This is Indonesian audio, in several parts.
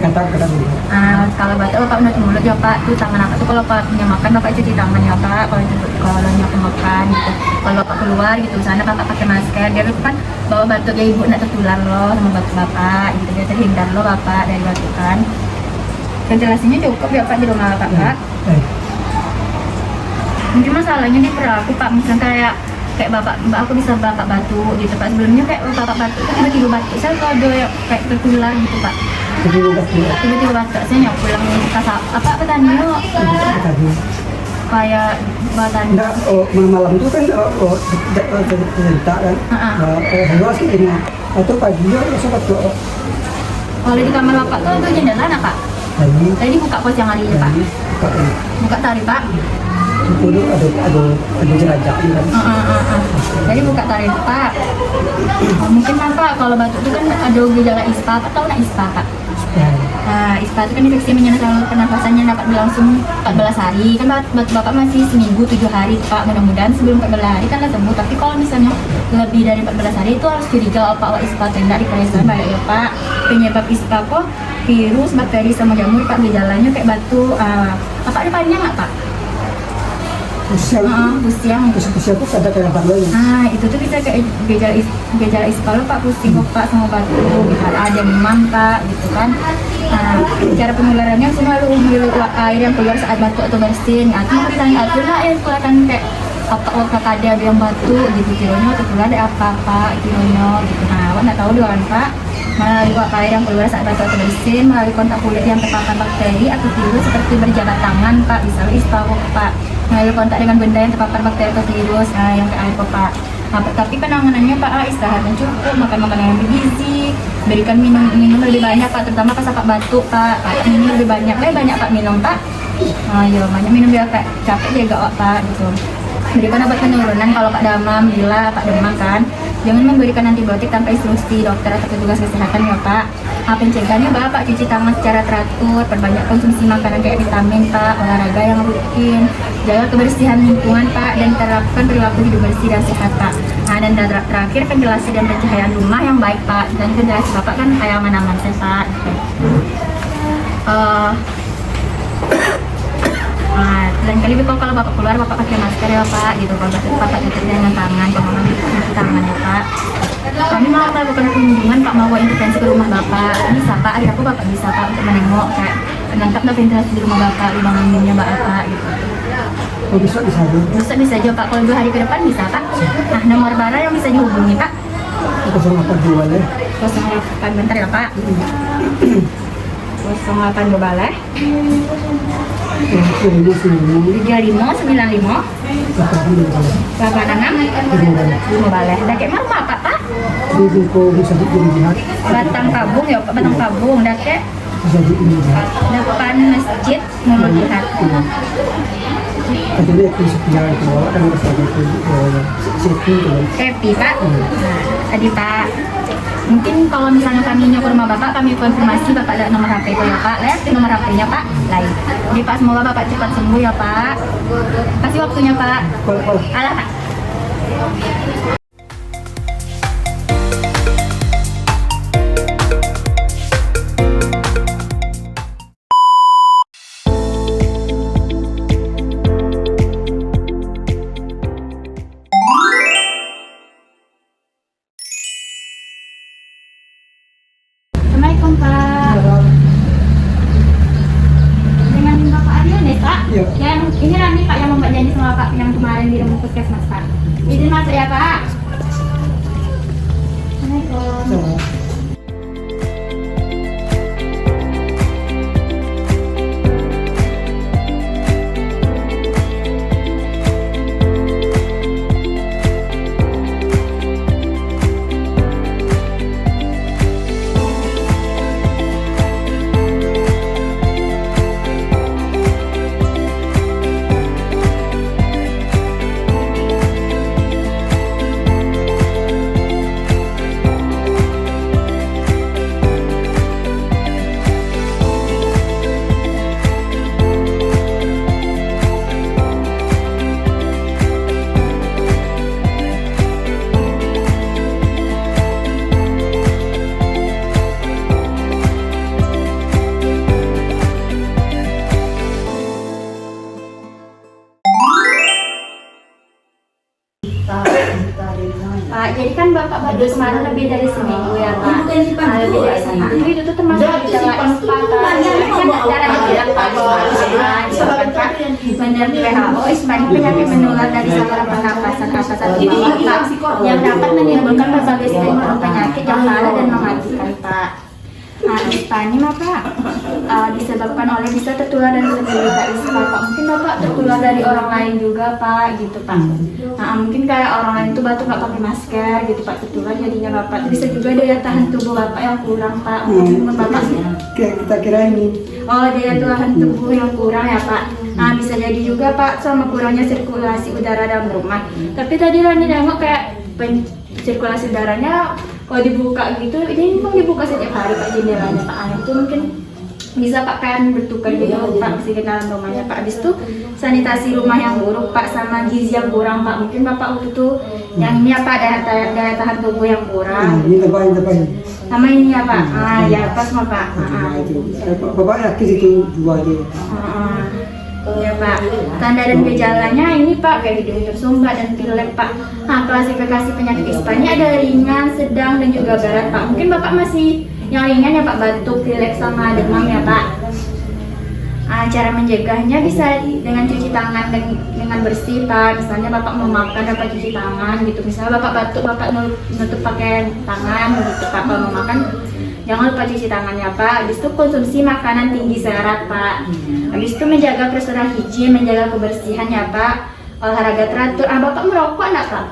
kata dulu. Kalau batuk bapak menutup mulut ya pak, tuh tangan apa tuh kalau bapak punya makan bapak cuci tangan ya pak, kalau nyampe makan gitu, kalau bapak keluar gitu sana bapak pakai masker, dia kan bawa batuk ya ibu nak tertular loh sama batuk bapak gitu, dia terhindar loh bapak dari batukan. Ventilasinya cukup ya pak di rumah bapak pak. Mungkin masalahnya di perilaku pak, misalnya kayak bapak aku bisa bapak batuk gitu pak, sebelumnya kayak bapak batuk kan tiba-tiba batuk saya kalau ada yang kayak tertular gitu pak, tiba-tiba batuk saya nggak pulang kasar apa petani lo kayak badan Enggak, malam itu kan cerita kan, luas ini. Atau paginya sempat tuh. kalau di kamar bapak tuh jendela apa pak? Tadi buka pos yang hari ini pak, buka tadi pak. Itu ada jelajah kan. Jadi buka tarif pak. Mungkin pak kalau batuk itu kan ada gejala ISPA, pak tahu nggak ISPA pak? Nah, ISPA itu kan infeksi menyerang saluran pernafasan yang dapat berlangsung 14 hari. Kan bapak masih seminggu 7 hari pak. Mudah-mudahan sebelum 14 hari kan sembuh. Tapi kalau misalnya lebih dari 14 hari itu harus curiga apa ISPA tidak diperiksa baik ya pak. Penyebab ISPA kok virus, bakteri sama jamur pak, gejalanya kayak batuk. Bapak ada panjang nggak pak? Usia tuh ada kayak apa lagi? Itu tuh bisa kayak gejala ISPA lo pak, pusing kok pak sama batuk, ada demam pak gitu kan. Cara penularannya selalu melalui air yang keluar saat batuk atau bersin. Itu ditanya aku lah yang kelihatan kayak apa ada yang batuk gitu, kironya tertular ada apa kironya gitu. Awak nggak tahu doang pak. Melalui air yang keluar saat batuk atau bersin, melalui kontak kulit yang terpapar bakteri atau virus seperti berjabat tangan pak, misalnya ISPA kok pak. Melalui kontak dengan benda yang terpapar bakteri atau virus, yang ke air kok pak. Tapi penanganannya pak, istirahat yang cukup, makan makanan yang bergizi, berikan minum lebih banyak pak, terutama pas pak batuk pak, minum lebih banyak pak minum pak. Banyak minum biar pak capek jaga pak gitu. Berikan obat penurunan kalau pak demam, bila pak demam kan. Jangan memberikan antibiotik tanpa instruksi dokter atau petugas kesehatan ya pak. Pencegahannya bapak cuci tangan secara teratur, perbanyak konsumsi makanan kayak vitamin pak, olahraga yang rutin, jaga kebersihan lingkungan pak, dan terapkan perilaku hidup bersih dan sehat pak. Dan terakhir ventilasi dan pencahayaan rumah yang baik pak, dan ventilasi bapak kan kayak aman-aman saya pak. Lain kali kalau bapak keluar bapak pakai masker ya pak gitu, kalau bapak tutup dengan tangan, pengaman cuci tangan ya pak. Kami mau melakukan kunjungan pak, mau intervensi ke rumah bapak, bisa pak, hari aku bapak bisa pak untuk menengok kayak menangkap ventilasi di rumah bapak, lubang anginnya bapak gitu. Oh bisa aja pak, kalau 2 hari ke depan bisa pak. Nomor bara yang bisa dihubungi pak 082 ya. 08 bentar ya pak. 08 boleh 3595 86 boleh. Dah kayak mana pak pak? Batang Kabung ya pak, Batang Kabung dah kayak depan masjid Nurul Jihad. Katanya aku sekian itu kan harus ada itu Happy pak. Tadi pak, mungkin kalau misalnya kami ke rumah bapak, kami konfirmasi bapak ada nomor HP itu ya pak, lihat nomor HP-nya pak, lain. Jadi pak semoga bapak cepat sembuh ya pak. Kasih waktunya pak. Alah pak. Assalamualaikum pak. Dengan bapak Aryo nih pak. Iya. Yang ini Rani pak yang membuat janji sama bapak yang kemarin di rumah puskesmas pak. Izin masuk ya pak. Assalamualaikum. Bapak batuk kemarin lebih dari seminggu ya Pak. Lebih dari seminggu itu tuh termasuk gejala ispa Pak. Kan darahnya bilang Pak disebabkan Pak menurut WHO ispa ini penyakit menular dari saluran pernapasan atas atau bawah Pak, yang dapat menimbulkan berbagai stigma penyakit yang parah dan mematikan Pak. Nah, ispa ini Pak disebabkan oleh bisa tertular dari penderita ispa Pak. Mungkin Bapak tertular dari orang lain juga Pak, gitu Pak. Nah, mungkin kayak orang lain tuh batuk nggak pakai masker gitu Pak, tertular jadinya Bapak. Bisa juga daya tahan tubuh Bapak yang kurang Pak. Mungkin menurut Bapak sih. Kita kira ini Oh, daya tahan tubuh yang kurang ya Pak. Nah, bisa jadi juga Pak sama kurangnya sirkulasi udara dalam rumah. Tapi tadi Rani nengok kayak sirkulasi udaranya kalau dibuka gitu, ini memang dibuka setiap hari Pak jendelanya Pak. Itu mungkin bisa Pak kan bertukar gitu Pak ke dalam rumahnya Pak. Habis itu sanitasi rumah yang buruk Pak sama gizi yang kurang Pak. Mungkin Bapak waktu itu yang ini apa daya tahan tubuh yang kurang. ini tebahin. Sama ini ya Pak. Ya pas mah Pak. Bapak yakin itu dua itu. Ya Pak, tanda dan gejalanya ini Pak kayak hidung tersumbat dan pilek Pak. Nah, klasifikasi penyakit ispa ini ada ringan, sedang dan juga berat Pak. Mungkin Bapak masih yang ringan ya Pak, batuk, pilek sama demam ya Pak. Cara mencegahnya bisa dengan cuci tangan dengan bersih Pak. Misalnya Bapak mau makan dapat cuci tangan gitu. Misalnya Bapak batuk, Bapak nutup pakai tangan gitu Pak. Kalau mau makan jangan lupa cuci tangannya Pak. Habis itu konsumsi makanan tinggi serat Pak. Habis itu menjaga personal hygiene, menjaga kebersihan ya Pak. Olahraga teratur. Bapak merokok enggak Pak?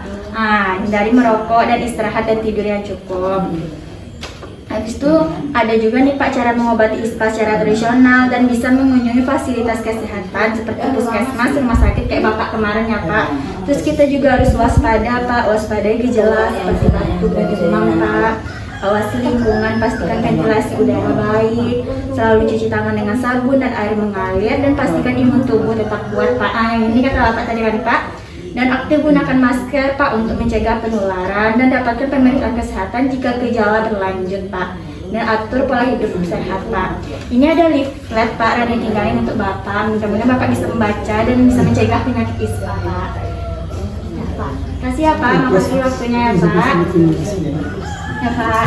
Hindari merokok dan istirahat dan tidur yang cukup. Habis itu ada juga nih Pak cara mengobati ispa secara tradisional dan bisa mengunjungi fasilitas kesehatan seperti puskesmas, rumah sakit kayak Bapak kemarin ya Pak. Terus kita juga harus waspada Pak, waspadai gejala seperti batuk dan demam Pak. Awasi lingkungan, pastikan ventilasi udara baik, selalu cuci tangan dengan sabun dan air mengalir, dan pastikan imun tubuh tetap kuat Pak. Ini kata Bapak tadi kan Pak. Dan aktif gunakan masker Pak untuk mencegah penularan dan dapatkan pemeriksaan kesehatan jika gejala berlanjut Pak. Dan atur pola hidup sehat Pak. Ini ada leaflet Pak Rani tinggalin untuk Bapak. Mudah-mudahan Bapak bisa membaca dan bisa mencegah penyakit ispa Pak. Ya Pak. Kasih ya Pak, makasih waktunya ya Pak. Ya Pak.